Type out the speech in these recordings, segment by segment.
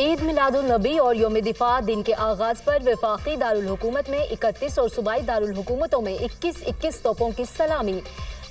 ईद मिलादुल नबी और यौम दिफा दिन के आगाज पर वफाकी दारुल हुकूमत में 31 और सूबाई दारुल हुकूमतों में 21-21 तोपों की सलामी।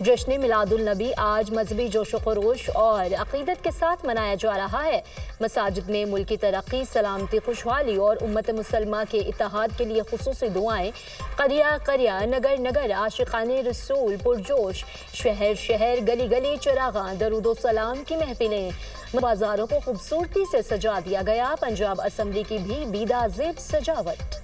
जश्न मिलादुल नबी आज मजहबी जोश व खरोश और अकीदत के साथ मनाया जा रहा है। मसाजिद में मुल्क की तरक्की, सलामती, खुशहाली और उम्मत मुसलमा के इत्तेहाद के लिए खुसूसी दुआएं। करिया करिया, नगर नगर, आशिकाने रसूल पुरजोश, शहर शहर, गली गली चिरागा, दरूदो सलाम की महफिलें। बाजारों को खूबसूरती से सजा दिया गया। पंजाब असम्बली की भी बीदाज़ेब सजावट।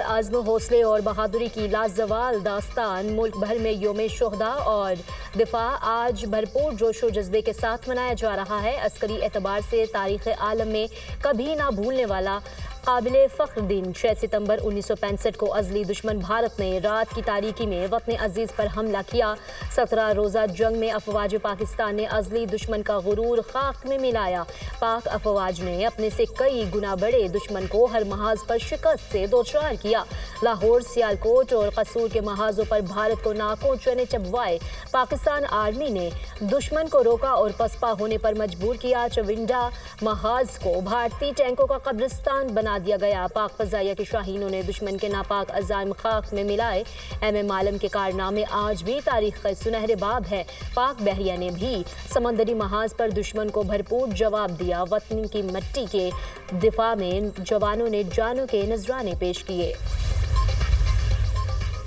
आज़्म, हौसले और बहादुरी की लाजवाल दास्तान। मुल्क भर में यौम शोहदा और दिफा आज भरपूर जोशो जज्बे के साथ मनाया जा रहा है। अस्करी एतबार से तारीख़ आलम में कभी ना भूलने वाला काबिल फ़ख्र दिन। 6 सितंबर 1965 को अज़ली दुश्मन भारत ने रात की तारीकी में वतन अजीज़ पर हमला किया। 17 रोज़ा जंग में अफवाज पाकिस्तान ने अज़ली दुश्मन का गुरूर खाक में मिलाया। पाक अफवाज ने अपने से कई गुना बड़े दुश्मन को हर महाज पर शिकस्त से दोचार किया। लाहौर, सियालकोट और कसूर के महाजों पर भारत को नाकों चने चबवाए। पाकिस्तान आर्मी ने दुश्मन को रोका और पसपा होने पर मजबूर किया। चविंडा महाज को भारतीय टैंकों का कब्रिस्तान बना दिया गया। पाक फजाइया के शाहीनों ने दुश्मन के नापाक अज़ाइम खाक में मिलाए। एम आलम के कारनामे आज भी तारीख का सुनहरे बाब है। पाक बहरिया ने भी समंदरी महाज पर दुश्मन को भरपूर जवाब दिया। वतन की मिट्टी के दिफा में जवानों ने जानों के नजराने पेश किए।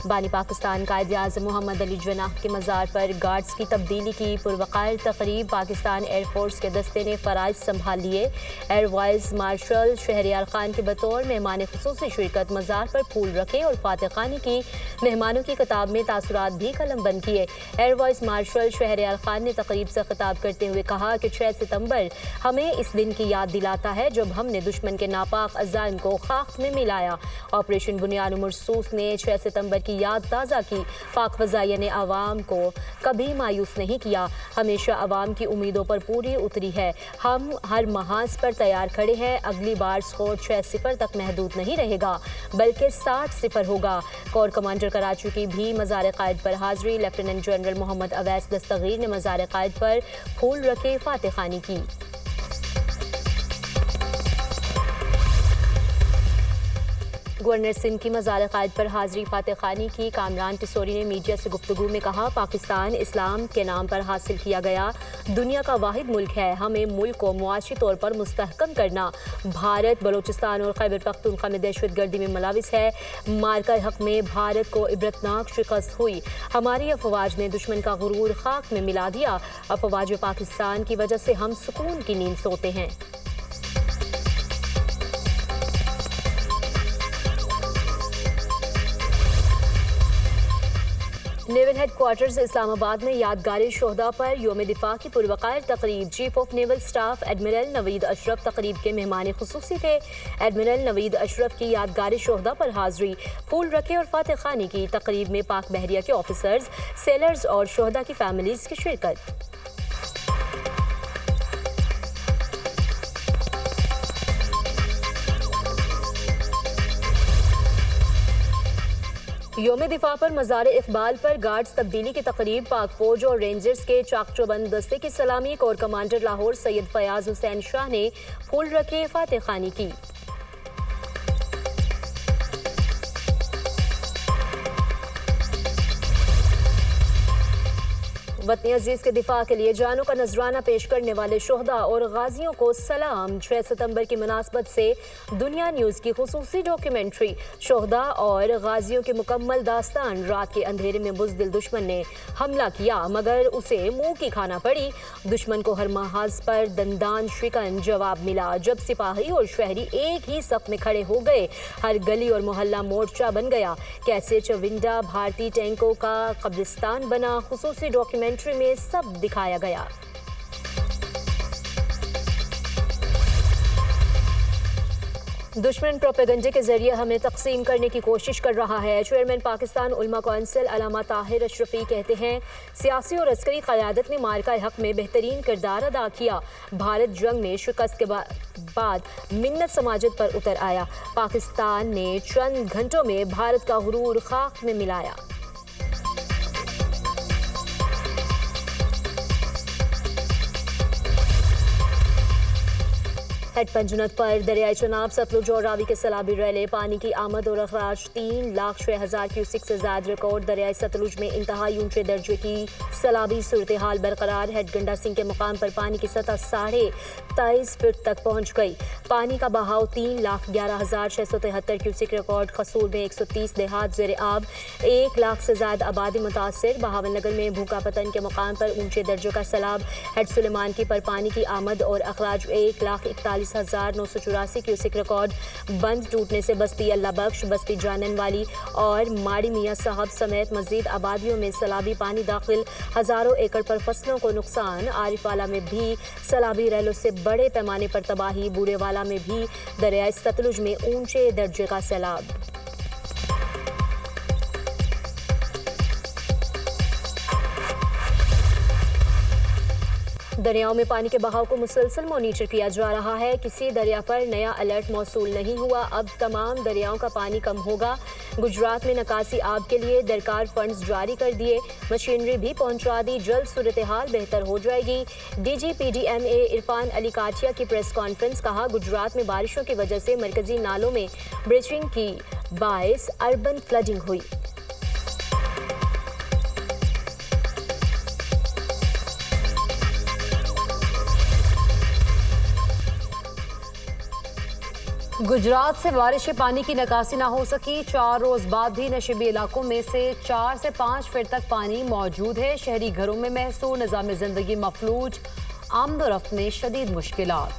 बानी पाकिस्तान कायद आज़म मोहम्मद अली जनाह के मज़ार पर गार्ड्स की तब्दीली की पुरवकार तकरीब। पाकिस्तान एयरफोर्स के दस्ते ने फ़राइज़ संभाल लिए। Air vice marshal Shahryar Khan के बतौर मेहमान खुसूसी शिरकत। मज़ार पर फूल रखे और फातह खानी की। मेहमानों की किताब में तासुरात भी कलम बंद किए। Air vice marshal Shahryar Khan ने तकरीब से खिताब करते हुए कहा कि 6 सितंबर हमें इस दिन की याद दिलाता है जब हमने दुश्मन के नापाक अज़ाइम को खाक में मिलाया। ऑपरेशन बुनियाद मरसूस ने 6 सितंबर की याद ताज़ा की। पाक फजाइया ने आवाम को कभी मायूस नहीं किया, हमेशा आवाम की उम्मीदों पर पूरी उतरी है। हम हर महाज पर तैयार खड़े हैं। अगली बार स्कोर 6-0 तक महदूद नहीं रहेगा बल्कि 60-0 होगा। कोर कमांडर कराची की भी मज़ार कायद पर हाजिरी। लेफ्टिनेंट जनरल मोहम्मद अवैस दस्तगीर ने मज़ार कायद पर फूल रखे फातह खानी की। गवर्नर सिंध की मज़ार कायद पर हाजिरी फातह खानी की। कामरान टिसोरी ने मीडिया से गुफ्तगू में कहा, पाकिस्तान इस्लाम के नाम पर हासिल किया गया दुनिया का वाहिद मुल्क है। हमें मुल्क को मुआशी तौर पर मुस्तहकम करना। भारत बलोचिस्तान और खैबर पख्तूनख्वा में दहशत गर्दी में मुलविस है। मार्का हक में भारत को इबरतनाक शिकस्त हुई। हमारी अफवाज ने दुश्मन का गुरूर खाक में मिला दिया। अफवाज पाकिस्तान की वजह से हम सुकून की नींद सोते हैं। नेवल हेडक्वार्टर्स इस्लामाबाद में यादगार शोहदा पर यौम दिफा की पुरवकार तकरीब। Chief of naval staff admiral Naveed Ashraf तकरीब के मेहमान खुसूसी थे। एडमिरल नवीद अशरफ की यादगार शोहदा पर हाजिरी, फूल रखे और फातह खानी की। तकरीब में पाक बहरिया के ऑफिसर्स, सेलर्स और शोहदा की फैमिलीज की शिरकत। यौम दिफा पर मज़ार इकबाल पर गार्ड्स तब्दीली की तकरीब। पाक फौज और रेंजर्स के चाकचौबंद दस्ते की सलामी। कोर कमांडर लाहौर सैयद फयाज हुसैन शाह ने फूल रखे फातह खानी की। वतन अजीज़ के दिफा के लिए जानों का नजराना पेश करने वाले शोहदा और गाजियों को सलाम। 6 सितंबर की मुनासबत से दुनिया न्यूज़ की खुसूसी डॉक्यूमेंट्री। शोहदा और गाजियों की मुकम्मल दास्तान। रात के अंधेरे में बुज़दिल दुश्मन ने हमला किया मगर उसे मुंह की खाना पड़ी। दुश्मन को हर महाज पर दंदान शिकन जवाब मिला। जब सिपाही और शहरी एक ही सफ में खड़े हो गए, हर गली और मोहल्ला मोर्चा बन गया। कैसे चविंडा भारतीय टैंकों का कब्रिस्तान बना। खुसूसी डॉक्यूमेंट्री में सब दिखाया गया। दुश्मन प्रोपेगेंडे के जरिए हमें तकसीम करने की कोशिश कर रहा है। चेयरमैन पाकिस्तान उलमा कौंसिल अल्लामा ताहिर अशरफी कहते हैं, सियासी और अस्करी क़यादत ने मार्का हक में बेहतरीन किरदार अदा किया। भारत जंग में शिकस्त के बाद मिन्नत समाजत पर उतर आया। पाकिस्तान ने चंद घंटों में भारत का गुरूर खाक में मिलाया। हेड पंजनत पर दरियाई चनाब, सतलुज और रावी के सैलाबी रैले। पानी की आमद और अखराज 3,06,000 क्यूसिक से ज्यादा रिकॉर्ड। दरियाई सतलुज में इंतहाई ऊंचे दर्जे की सैलाबी सूरत हाल बरकरार। हेड गंडा सिंह के मुकाम पर पानी की सतह 23.5 फीट तक पहुंच गई। पानी का बहाव 3,11,673 क्यूसिक रिकॉर्ड। कसूर में 130 देहात ज़ेर आब, 1 लाख से ज्यादा आबादी मुतासर। बहावलनगर में भूखा पतन के मुकाम पर ऊंचे दर्जे का सैलाब। हेड सुलेमान की पर पानी की आमद और अखराज 1,41,984 क्यूसिक रिकॉर्ड। बंद टूटने से बस्ती अल्लाह बख्श, बस्ती जानन वाली और माड़ी मियाँ साहब समेत मजीद आबादियों में सैलाबी पानी दाखिल। हजारों एकड़ पर फसलों को नुकसान। आरिफवाला में भी सैलाबी रैलों से बड़े पैमाने पर तबाही। बूरेवाला में भी दरियाई सतलुज में ऊंचे दर्जे का सैलाब। दरियाओं में पानी के बहाव को मुसलसल मॉनिटर किया जा रहा है। किसी दरिया पर नया अलर्ट मौसूल नहीं हुआ। अब तमाम दरियाओं का पानी कम होगा। गुजरात में निकासी आब के लिए दरकार फंड्स जारी कर दिए, मशीनरी भी पहुंचा दी। जल्द सूरत हाल बेहतर हो जाएगी। DG PDMA इरफान अली काठिया की प्रेस कॉन्फ्रेंस। कहा, गुजरात में बारिशों की वजह से मरकजी नालों में ब्रीचिंग की बायस अर्बन फ्लडिंग हुई। गुजरात से बारिश के पानी की निकासी ना हो सकी। 4 रोज बाद भी नशीबी इलाकों में से 4 से 5 फीट तक पानी मौजूद है। शहरी घरों में महसूर, निज़ाम जिंदगी मफलूज, आमदोरफ्त में शदीद मुश्किलात।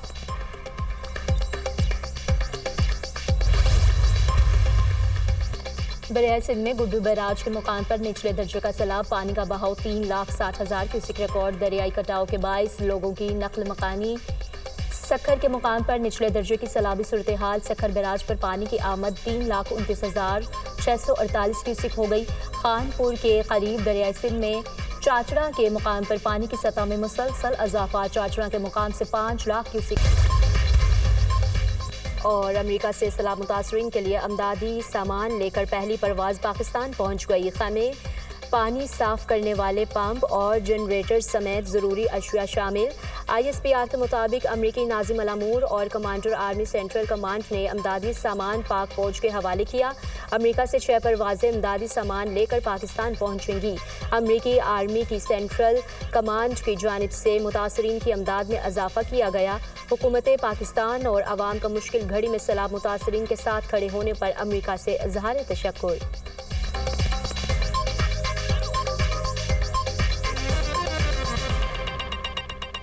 दरियाई सिंध में गुड्डू बैराज के मुकाम पर निचले दर्जे का सैलाब। पानी का बहाव 3,60,000 क्यूसिक रिकॉर्ड। दरियाई कटाव के बायस लोगों की नकल मकानी। सखर के मुकाम पर निचले दर्जे की सैलाबी सूरत हाल। सखर बैराज पर पानी की आमद 3,29,648 क्यूसिक हो गई। खानपुर के करीब दरियाई सिंध में चाचड़ा के मुकाम पर पानी की सतह में मुसलसल इजाफा। चाचड़ा के मुकाम से 5 लाख क्यूसिक। और अमेरिका से सैलाब मुतासरीन के लिए अमदादी सामान लेकर पहली परवाज पाकिस्तान पहुंच गई। खैमे, पानी साफ करने वाले पंप और जनरेटर समेत ज़रूरी अशिया शामिल। ISPR के मुताबिक अमरीकी नाजिम अल-अमूर और कमांडर आर्मी सेंट्रल कमांड ने अमदादी सामान पाक फौज के हवाले किया। अमरीका से 6 परवाजें अमदादी सामान लेकर पाकिस्तान पहुंचेंगी। अमरीकी आर्मी की सेंट्रल कमांड की जानिब से मुतासरीन की अमदाद में इजाफा किया गया। हुकूमत पाकिस्तान और अवाम का मुश्किल घड़ी में सैलाब मुतासरीन के साथ खड़े होने पर अमरीका से इजहार तशक्कुर।